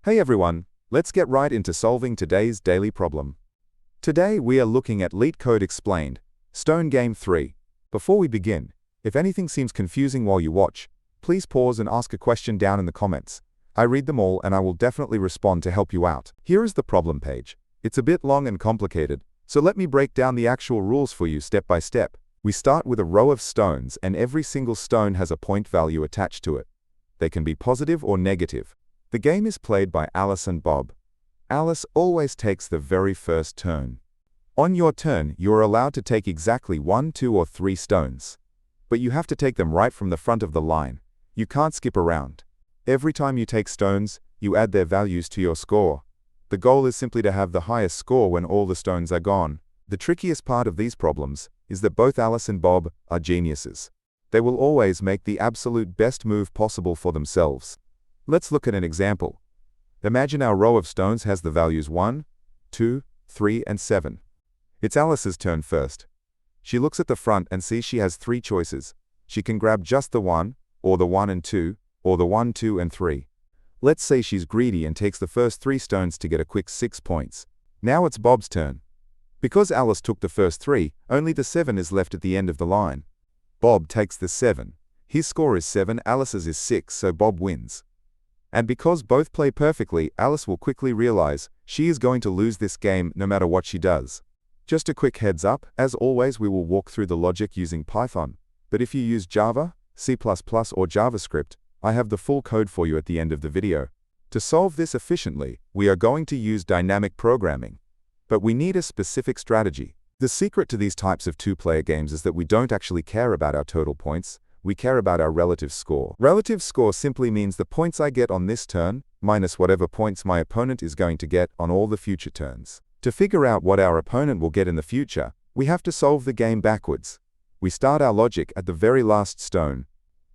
Hey everyone, let's get right into solving today's daily problem. Today we are looking at LeetCode Explained, Stone Game 3. Before we begin, if anything seems confusing while you watch, please pause and ask a question down in the comments. I read them all and I will definitely respond to help you out. Here is the problem page. It's a bit long and complicated, so let me break down the actual rules for you step by step. We start with a row of stones and every single stone has a point value attached to it. They can be positive or negative. The game is played by Alice and Bob. Alice always takes the very first turn. On your turn, you are allowed to take exactly 1, 2, or 3 stones. But you have to take them right from the front of the line. You can't skip around. Every time you take stones, you add their values to your score. The goal is simply to have the highest score when all the stones are gone. The trickiest part of these problems is that both Alice and Bob are geniuses. They will always make the absolute best move possible for themselves. Let's look at an example. Imagine our row of stones has the values 1, 2, 3, and 7. It's Alice's turn first. She looks at the front and sees she has 3 choices. She can grab just the 1, or the 1 and 2, or the 1, 2, and 3. Let's say she's greedy and takes the first 3 stones to get a quick 6 points. Now it's Bob's turn. Because Alice took the first 3, only the 7 is left at the end of the line. Bob takes the 7. His score is 7, Alice's is 6, so Bob wins. And because both play perfectly, Alice will quickly realize she is going to lose this game no matter what she does. Just a quick heads up, as always we will walk through the logic using Python, but if you use Java, C++, or JavaScript, I have the full code for you at the end of the video. To solve this efficiently, we are going to use dynamic programming. But we need a specific strategy. The secret to these types of two-player games is that we don't actually care about our total points, we care about our relative score. Relative score simply means the points I get on this turn, minus whatever points my opponent is going to get on all the future turns. To figure out what our opponent will get in the future, we have to solve the game backwards. We start our logic at the very last stone.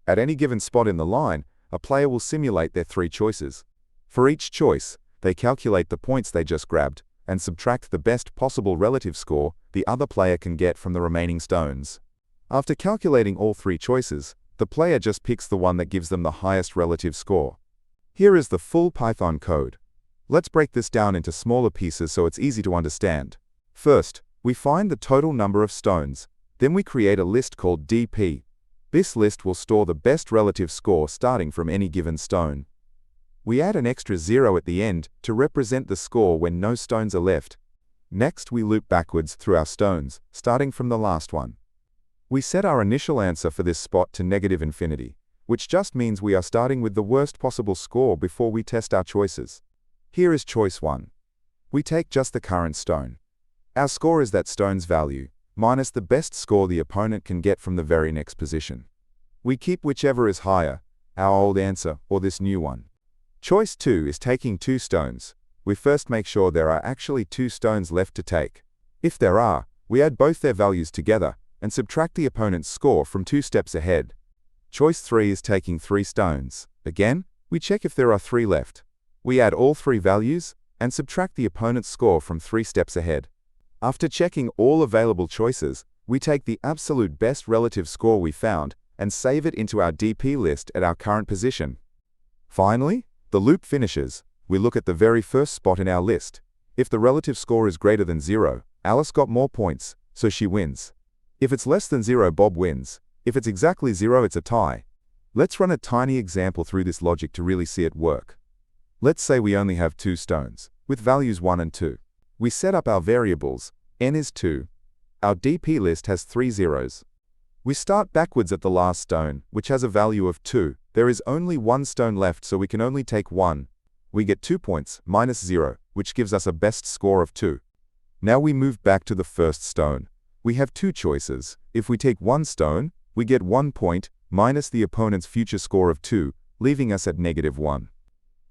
At any given spot in the line, a player will simulate their 3 choices. For each choice, they calculate the points they just grabbed, and subtract the best possible relative score the other player can get from the remaining stones. After calculating all 3 choices, the player just picks the one that gives them the highest relative score. Here is the full Python code. Let's break this down into smaller pieces so it's easy to understand. First, we find the total number of stones. Then we create a list called DP. This list will store the best relative score starting from any given stone. We add an extra 0 at the end to represent the score when no stones are left. Next, we loop backwards through our stones, starting from the last one. We set our initial answer for this spot to -infinity, which just means we are starting with the worst possible score before we test our choices. Here is choice 1. We take just the current stone. Our score is that stone's value, minus the best score the opponent can get from the very next position. We keep whichever is higher, our old answer or this new one. Choice 2 is taking 2 stones. We first make sure there are actually 2 stones left to take. If there are, we add both their values together and subtract the opponent's score from 2 steps ahead. Choice 3 is taking 3 stones. Again, we check if there are 3 left. We add all 3 values and subtract the opponent's score from 3 steps ahead. After checking all available choices, we take the absolute best relative score we found and save it into our DP list at our current position. Finally, the loop finishes. We look at the very first spot in our list. If the relative score is greater than 0, Alice got more points, so she wins. If it's less than 0, Bob wins. If it's exactly 0, it's a tie. Let's run a tiny example through this logic to really see it work. Let's say we only have 2 stones, with values 1 and 2. We set up our variables. N is 2. Our DP list has 3 zeros. We start backwards at the last stone, which has a value of 2. There is only 1 stone left, so we can only take 1. We get 2 points, minus 0, which gives us a best score of 2. Now we move back to the first stone. We have 2 choices. If we take 1 stone, we get 1 point, minus the opponent's future score of 2, leaving us at -1.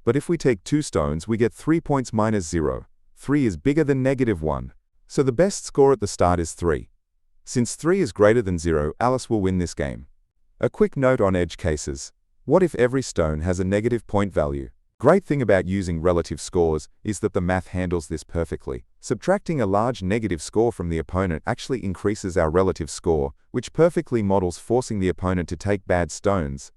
But if we take 2 stones, we get 3 points minus 0. 3 is bigger than -1, so the best score at the start is 3. Since 3 is greater than 0, Alice will win this game. A quick note on edge cases. What if every stone has a negative point value? Great thing about using relative scores is that the math handles this perfectly. Subtracting a large negative score from the opponent actually increases our relative score, which perfectly models forcing the opponent to take bad stones.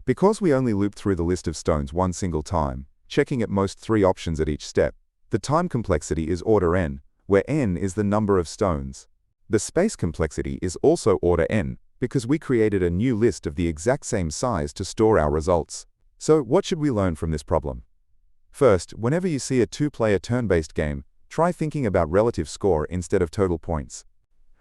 Because we only loop through the list of stones one single time, checking at most 3 options at each step. The time complexity is order n, where n is the number of stones. The space complexity is also order n, because we created a new list of the exact same size to store our results. So, what should we learn from this problem? First, whenever you see a 2-player turn-based game, try thinking about relative score instead of total points.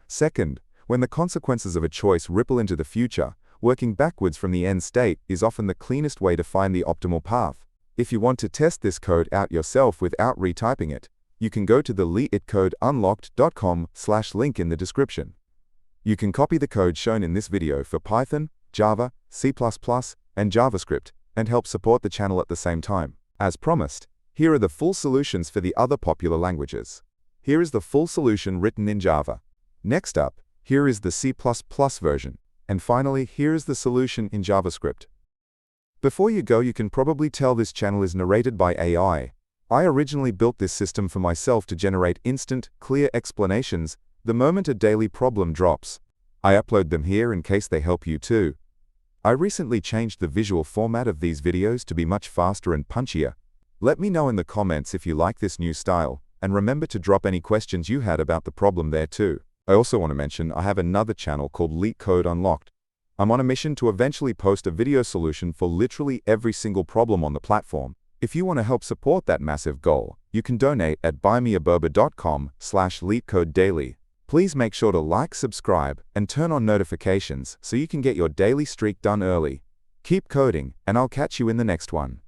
Second, when the consequences of a choice ripple into the future, working backwards from the end state is often the cleanest way to find the optimal path. If you want to test this code out yourself without retyping it, you can go to the LeetCodeUnlocked.com/link in the description. You can copy the code shown in this video for Python, Java, C++, and JavaScript, and help support the channel at the same time. As promised, here are the full solutions for the other popular languages. Here is the full solution written in Java. Next up, here is the C++ version. And finally, here is the solution in JavaScript. Before you go, you can probably tell this channel is narrated by AI. I originally built this system for myself to generate instant, clear explanations the moment a daily problem drops. I upload them here in case they help you too. I recently changed the visual format of these videos to be much faster and punchier. Let me know in the comments if you like this new style, and remember to drop any questions you had about the problem there too. I also want to mention I have another channel called LeetCode Unlocked. I'm on a mission to eventually post a video solution for literally every single problem on the platform. If you want to help support that massive goal, you can donate at buymeaburger.com/LeetCodeDaily. Please make sure to like, subscribe, and turn on notifications so you can get your daily streak done early. Keep coding, and I'll catch you in the next one.